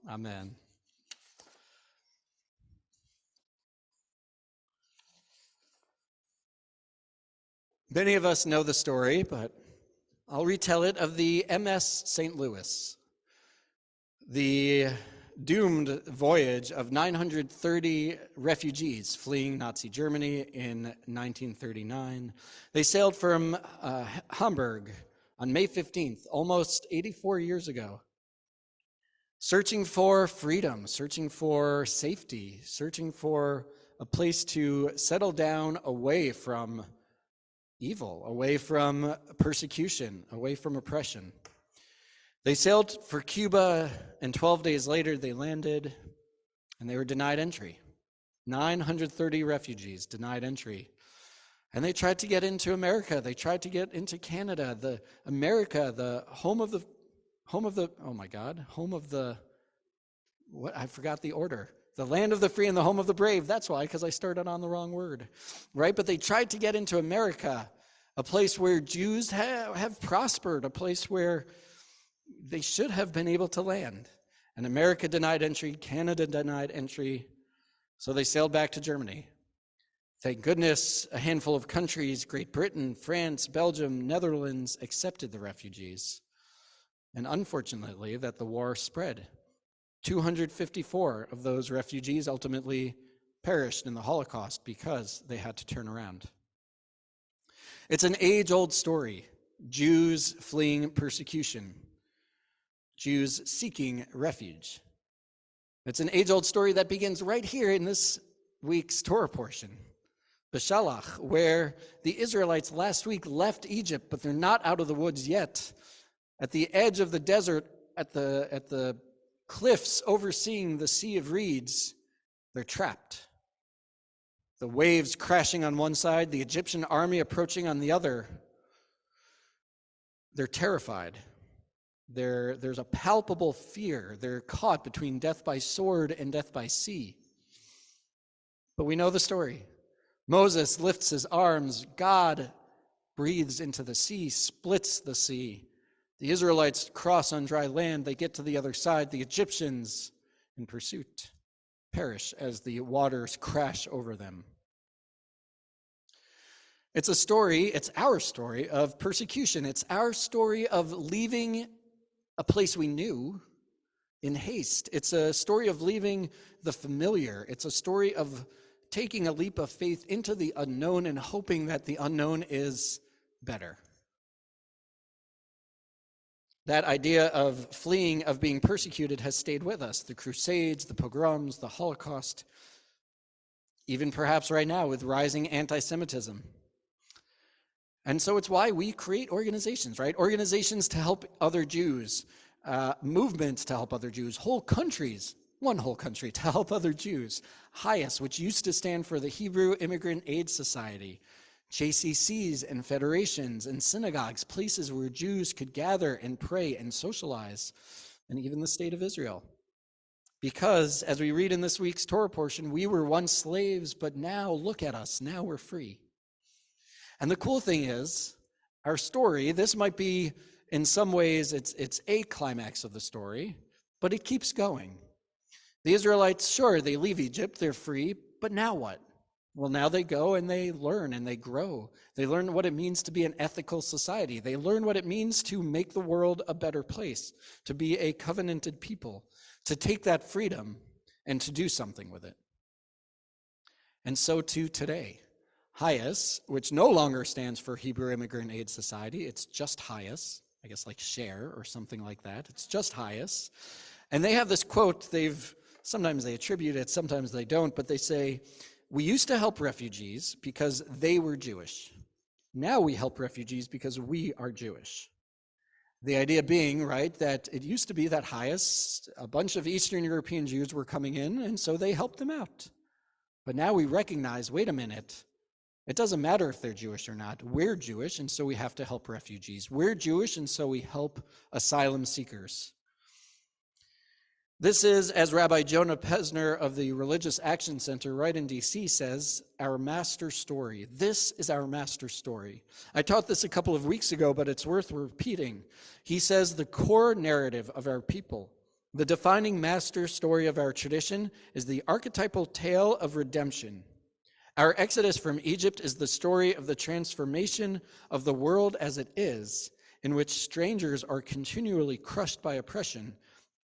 Amen. Many of us know the story, but I'll retell it, of the MS St. Louis, the doomed voyage of 930 refugees fleeing Nazi Germany in 1939. They sailed from Hamburg on May 15th, almost 84 years ago, searching for freedom, searching for safety, searching for a place to settle down away from evil, away from persecution, away from oppression. They sailed for Cuba, and 12 days later they landed, and they were denied entry. 930 refugees denied entry. And they tried to get into America. They tried to get into Canada, the home of I forgot the order. The land of the free and the home of the brave. That's why, because I started on the wrong word, right? But they tried to get into America, a place where Jews have prospered, a place where they should have been able to land. And America denied entry, Canada denied entry, so they sailed back to Germany. Thank goodness a handful of countries, Great Britain, France, Belgium, Netherlands, accepted the refugees. And unfortunately, that the war spread. 254 of those refugees ultimately perished in the Holocaust because they had to turn around. It's an age-old story. Jews fleeing persecution. Jews seeking refuge. It's an age-old story that begins right here in this week's Torah portion, Beshalach, where the Israelites last week left Egypt, but they're not out of the woods yet. At the edge of the desert, at the cliffs overseeing the Sea of Reeds, they're trapped. The waves crashing on one side, the Egyptian army approaching on the other. They're terrified. There's a palpable fear. They're caught between death by sword and death by sea. But we know the story. Moses lifts his arms. God breathes into the sea, splits the sea. The Israelites cross on dry land. They get to the other side. The Egyptians, in pursuit, perish as the waters crash over them. It's a story, it's our story of persecution. It's our story of leaving a place we knew in haste. It's a story of leaving the familiar. It's a story of taking a leap of faith into the unknown and hoping that the unknown is better. That idea of fleeing, of being persecuted, has stayed with us. The Crusades, the pogroms, the Holocaust, even perhaps right now with rising anti-Semitism. And so it's why we create organizations, right? Organizations to help other Jews, movements to help other Jews, whole countries, one whole country to help other Jews. HIAS, which used to stand for the Hebrew Immigrant Aid Society. JCCs and federations and synagogues, places where Jews could gather and pray and socialize, and even the state of Israel. Because, as we read in this week's Torah portion, we were once slaves, but now look at us, now we're free. And the cool thing is, our story, this might be, in some ways, it's a climax of the story, but it keeps going. The Israelites, sure, they leave Egypt, they're free, but now what? Well, now they go and they learn and they grow. They learn what it means to be an ethical society. They learn what it means to make the world a better place, to be a covenanted people, to take that freedom and to do something with it. And so too today. HIAS, which no longer stands for Hebrew Immigrant Aid Society, it's just HIAS, I guess like SHARE or something like that. It's just HIAS. And they have this quote, sometimes they attribute it, sometimes they don't, but they say, "We used to help refugees because they were Jewish. Now we help refugees because we are Jewish." The idea being, right, that it used to be that HIAS, a bunch of Eastern European Jews were coming in, and so they helped them out. But now we recognize, wait a minute, it doesn't matter if they're Jewish or not. We're Jewish, and so we have to help refugees. We're Jewish, and so we help asylum seekers. This is, as Rabbi Jonah Pesner of the Religious Action Center right in D.C. says, our master story. This is our master story. I taught this a couple of weeks ago, but it's worth repeating. He says the core narrative of our people, The defining master story of our tradition is the archetypal tale of redemption. Our exodus from Egypt is the story of the transformation of the world as it is, in which strangers are continually crushed by oppression,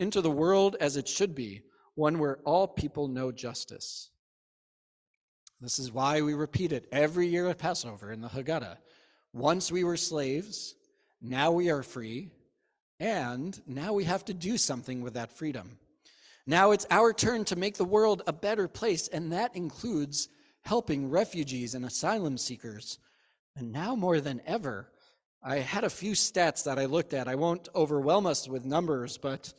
into the world as it should be, one where all people know justice. This is why we repeat it every year at Passover in the Haggadah. Once we were slaves, now we are free, and now we have to do something with that freedom. Now it's our turn to make the world a better place, and that includes helping refugees and asylum seekers. And now more than ever, I had a few stats that I looked at. I won't overwhelm us with numbers, but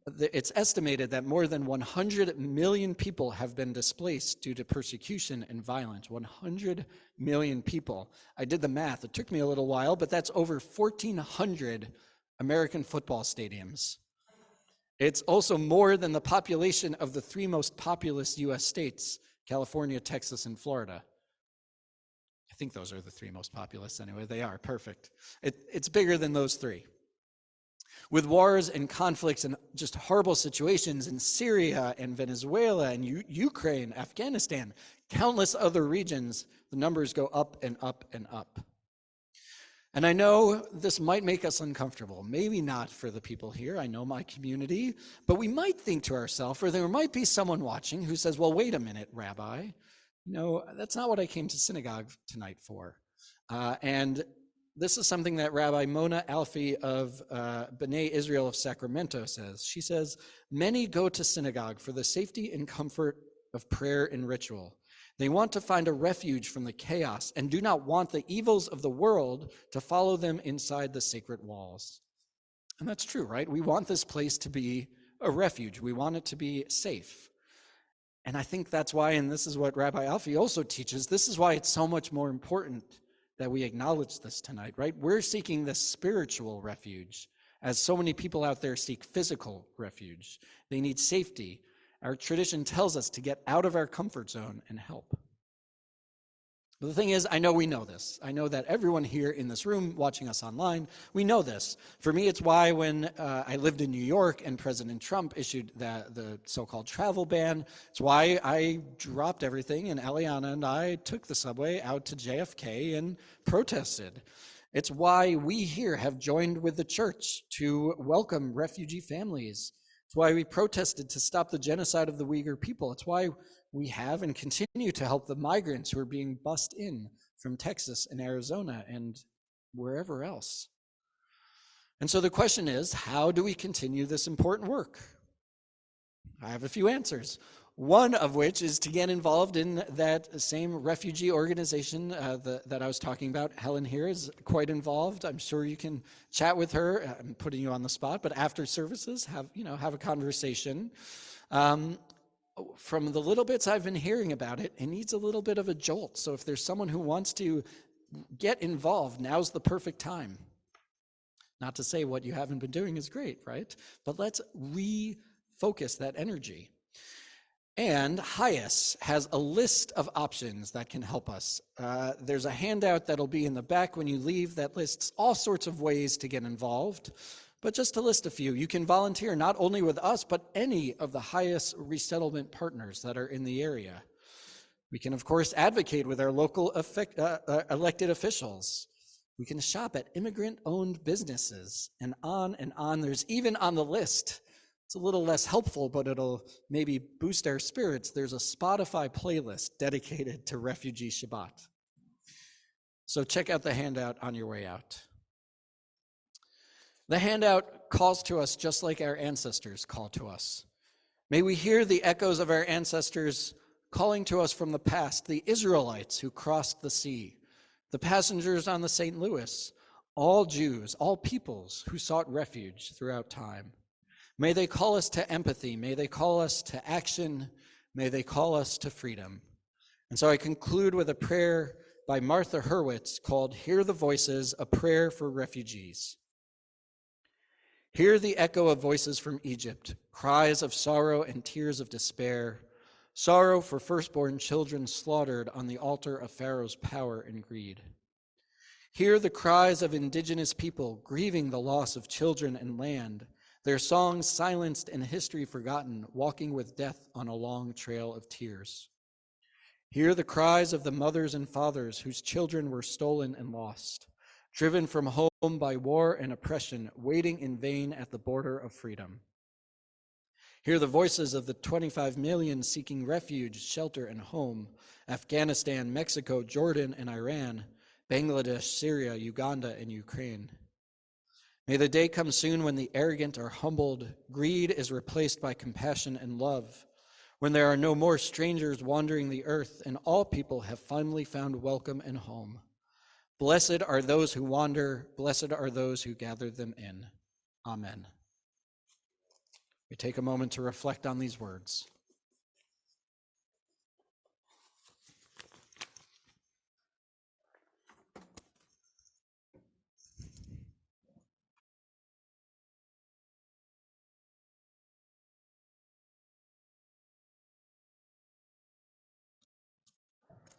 it's estimated that more than 100 million people have been displaced due to persecution and violence. 100 million people. I did the math. It took me a little while, but that's over 1,400 American football stadiums. It's also more than the population of the three most populous U.S. states, California, Texas, and Florida. I think those are the three most populous anyway. They are, perfect. It's bigger than those three. With wars and conflicts and just horrible situations in Syria and Venezuela and Ukraine, Afghanistan, countless other regions, the numbers go up and up and up. And I know this might make us uncomfortable. Maybe not for the people here. I know my community. But we might think to ourselves, or there might be someone watching who says, well, wait a minute, Rabbi. That's not what I came to synagogue tonight for. And this is something that Rabbi Mona Alfie of B'nai Israel of Sacramento says. She says, many go to synagogue for the safety and comfort of prayer and ritual. They want to find a refuge from the chaos and do not want the evils of the world to follow them inside the sacred walls. And that's true, right? We want this place to be a refuge. We want it to be safe. And I think that's why, and this is what Rabbi Alfie also teaches, this is why it's so much more important that we acknowledge this tonight, right? We're seeking this spiritual refuge, as so many people out there seek physical refuge. They need safety. Our tradition tells us to get out of our comfort zone and help. But the thing is, I know we know this. I know that everyone here in this room, watching us online, we know this. For me, it's why when I lived in New York and President Trump issued the so-called travel ban, it's why I dropped everything and Eliana and I took the subway out to JFK and protested. It's why we here have joined with the church to welcome refugee families. It's why we protested to stop the genocide of the Uyghur people. It's why we have and continue to help the migrants who are being bussed in from Texas and Arizona and wherever else. And so the question is, how do we continue this important work? I have a few answers. One of which is to get involved in that same refugee organization that I was talking about. Helen here is quite involved. I'm sure you can chat with her. I'm putting you on the spot, but after services, have a conversation. From the little bits I've been hearing about it, it needs a little bit of a jolt. So if there's someone who wants to get involved, now's the perfect time. Not to say what you haven't been doing is great, right? But let's refocus that energy. And HIAS has a list of options that can help us. There's a handout that'll be in the back when you leave that lists all sorts of ways to get involved. But just to list a few, you can volunteer not only with us, but any of the HIAS resettlement partners that are in the area. We can, of course, advocate with our local elected officials. We can shop at immigrant-owned businesses, and on and on. There's even on the list, it's a little less helpful, but it'll maybe boost our spirits. There's a Spotify playlist dedicated to Refugee Shabbat. So check out the handout on your way out. The handout calls to us just like our ancestors call to us. May we hear the echoes of our ancestors calling to us from the past, the Israelites who crossed the sea, the passengers on the St. Louis, all Jews, all peoples who sought refuge throughout time. May they call us to empathy. May they call us to action. May they call us to freedom. And so I conclude with a prayer by Martha Hurwitz called Hear the Voices, a Prayer for Refugees. Hear the echo of voices from Egypt, cries of sorrow and tears of despair, sorrow for firstborn children slaughtered on the altar of Pharaoh's power and greed. Hear the cries of indigenous people grieving the loss of children and land, Their songs silenced and history forgotten, walking with death on a long trail of tears. Hear the cries of the mothers and fathers whose children were stolen and lost, driven from home by war and oppression, waiting in vain at the border of freedom. Hear the voices of the 25 million seeking refuge, shelter, and home, Afghanistan, Mexico, Jordan, and Iran, Bangladesh, Syria, Uganda, and Ukraine. May the day come soon when the arrogant are humbled, greed is replaced by compassion and love, when there are no more strangers wandering the earth, and all people have finally found welcome and home. Blessed are those who wander, blessed are those who gather them in. Amen. We take a moment to reflect on these words.